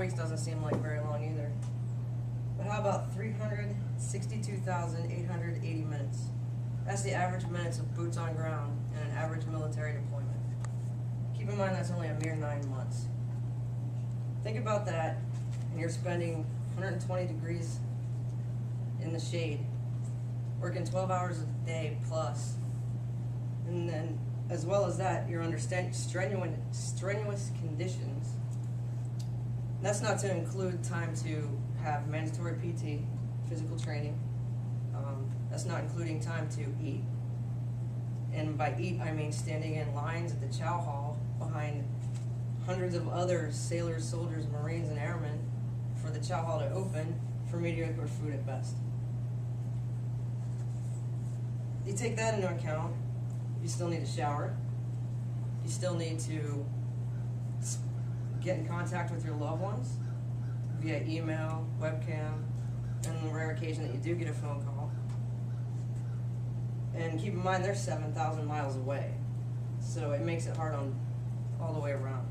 weeks doesn't seem like very long either. But how about 362,880 minutes? That's the average minutes of boots on ground in an average military deployment. Keep in mind that's only a mere 9 months. Think about that, and you're spending 120 degrees in the shade, working 12 hours a day plus, and then as well as that, you're under strenuous conditions. That's not to include time to have mandatory PT, physical training. That's not including time to eat. And by eat, I mean standing in lines at the chow hall behind hundreds of other sailors, soldiers, Marines, and airmen for the chow hall to open for mediocre food at best. You take that into account, you still need a shower. You still need to get in contact with your loved ones via email, webcam, and the rare occasion that you do get a phone call. And keep in mind they're 7,000 miles away, so it makes it hard on all the way around.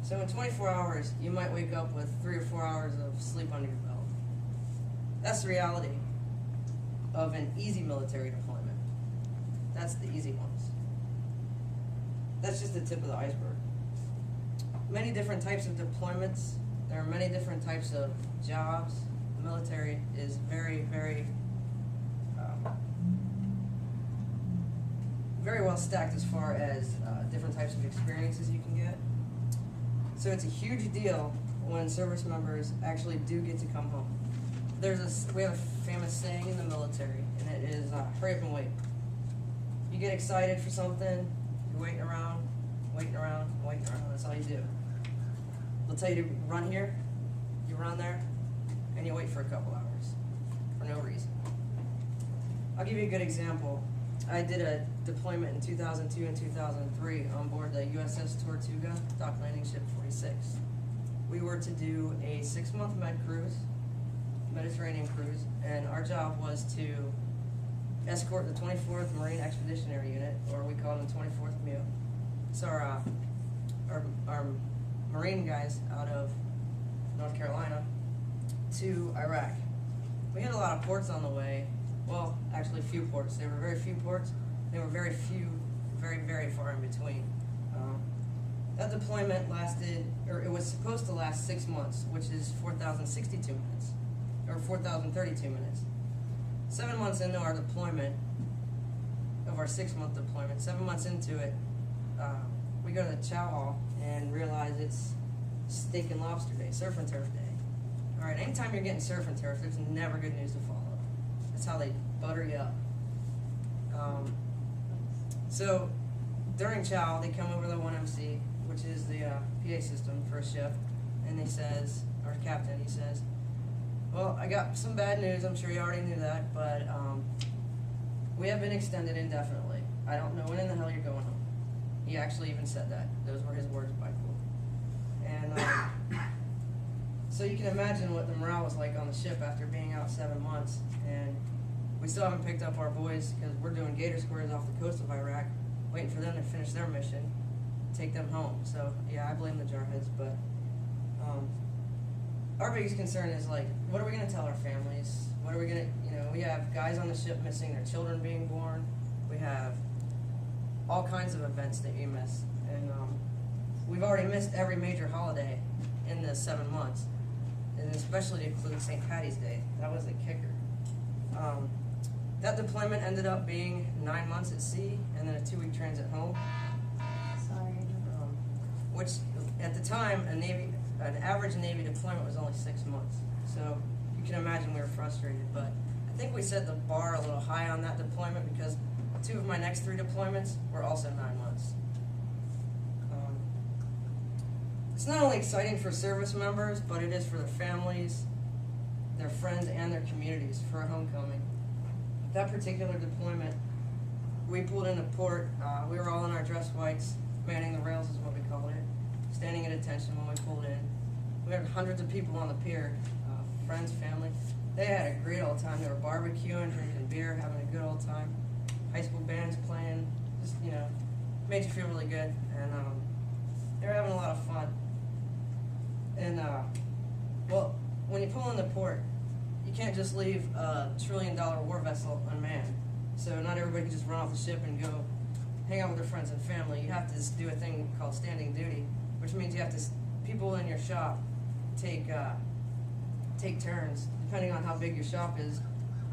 So in 24 hours, you might wake up with 3 or 4 hours of sleep under your belt. That's the reality of an easy military deployment. That's the easy ones. That's just the tip of the iceberg. Many different types of deployments. There are many different types of jobs. The military is very, very well stacked as far as different types of experiences you can get. So it's a huge deal when service members actually do get to come home. We have a famous saying in the military, and it is hurry up and wait. You get excited for something, you're waiting around, that's all you do. They'll tell you to run here, you run there, and you wait for a couple hours for no reason. I'll give you a good example. I did a deployment in 2002 and 2003 on board the USS Tortuga, Dock Landing Ship 46. We were to do a 6-month Mediterranean cruise, and our job was to escort the 24th Marine Expeditionary Unit, or we call them 24th MEU. So our Marine guys out of North Carolina to Iraq. We had a lot of ports on the way. Well, actually few ports. There were very few ports. There were very few, very far in between. That deployment lasted, or it was supposed to last 6 months, which is 4,062 minutes, or 4,032 minutes. 7 months into our deployment, of our 6-month deployment, 7 months into it, we go to the chow hall and realize it's steak and lobster day, surf and turf day. All right, anytime you're getting surf and turf, there's never good news to follow. That's how they butter you up. So during chow, they come over to the 1MC, which is the PA system for a ship, and he says, our captain, he says, well, I got some bad news. I'm sure you already knew that, but we have been extended indefinitely. I don't know when in the hell you're going home. He actually even said that. Those were his words by quote. And so you can imagine what the morale was like on the ship after being out 7 months. And we still haven't picked up our boys because we're doing gator squares off the coast of Iraq, waiting for them to finish their mission, take them home. So yeah, I blame the jarheads, but our biggest concern is like, what are we going to tell our families? What are we going to, we have guys on the ship missing, their children being born. We have all kinds of events that you miss. And we've already missed every major holiday in the 7 months, and especially to include St. Patty's Day. That was a kicker. That deployment ended up being 9 months at sea and then a 2-week transit home. Sorry. Which at the time, an average Navy deployment was only 6 months. So you can imagine we were frustrated, but I think we set the bar a little high on that deployment because 2 of my next 3 deployments were also 9 months. It's not only exciting for service members, but it is for their families, their friends, and their communities for a homecoming. That particular deployment, we pulled into port. We were all in our dress whites, manning the rails is what we called it, standing at attention when we pulled in. We had hundreds of people on the pier, friends, family. They had a great old time. They were barbecuing, drinking beer, having a good old time. High school bands playing, just, made you feel really good. And they were having a lot of fun. And, well, when you pull in the port, you can't just leave a $1 trillion war vessel unmanned. So not everybody can just run off the ship and go hang out with their friends and family. You have to do a thing called standing duty, which means you have to, people in your shop take turns, depending on how big your shop is,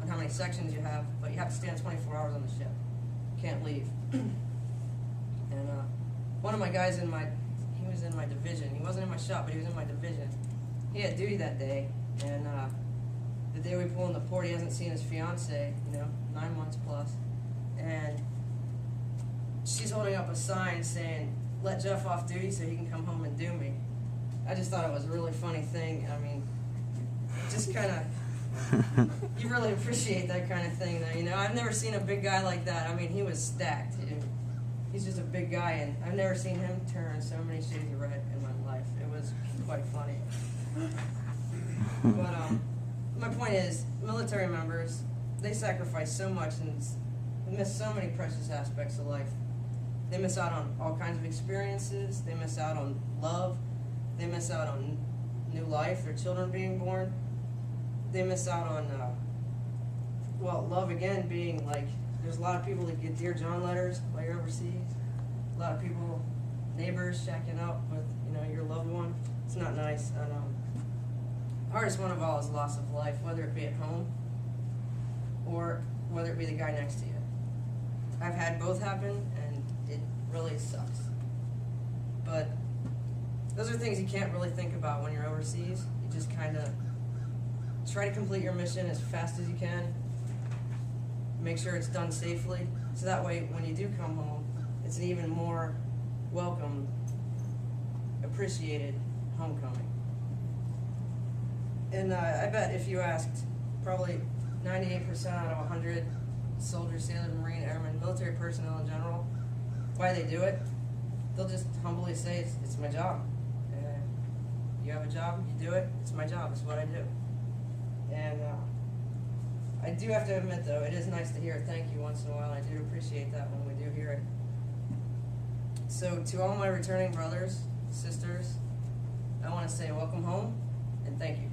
on how many sections you have, but you have to stand 24 hours on the ship. You can't leave. And one of my guys he was in my division. He wasn't in my shop, but he was in my division. He had duty that day, and the day we pull in the port, he hasn't seen his fiance, 9 months plus, and she's holding up a sign saying, "Let Jeff off duty so he can come home and do me." I just thought it was a really funny thing. I mean, just kind of, you really appreciate that kind of thing, though, I've never seen a big guy like that. I mean, he was stacked. He's just a big guy, and I've never seen him turn so many shades of red in my life. It was quite funny. But my point is, military members, they sacrifice so much and miss so many precious aspects of life. They miss out on all kinds of experiences. They miss out on love. They miss out on new life, their children being born. They miss out on, love again being like, there's a lot of people that get Dear John letters while you're overseas. A lot of people, neighbors shacking up with, your loved one. It's not nice. And the hardest one of all is loss of life, whether it be at home or whether it be the guy next to you. I've had both happen, and it really sucks. But those are things you can't really think about when you're overseas. You just kind of try to complete your mission as fast as you can. Make sure it's done safely, so that way when you do come home, it's an even more welcome, appreciated homecoming. And I bet if you asked probably 98% out of 100 soldiers, sailors, Marine, airmen, military personnel in general, why they do it, they'll just humbly say, it's my job. You have a job, you do it, it's my job, it's what I do. And I do have to admit, though, it is nice to hear a thank you once in a while. I do appreciate that when we do hear it. So to all my returning brothers, sisters, I want to say welcome home and thank you.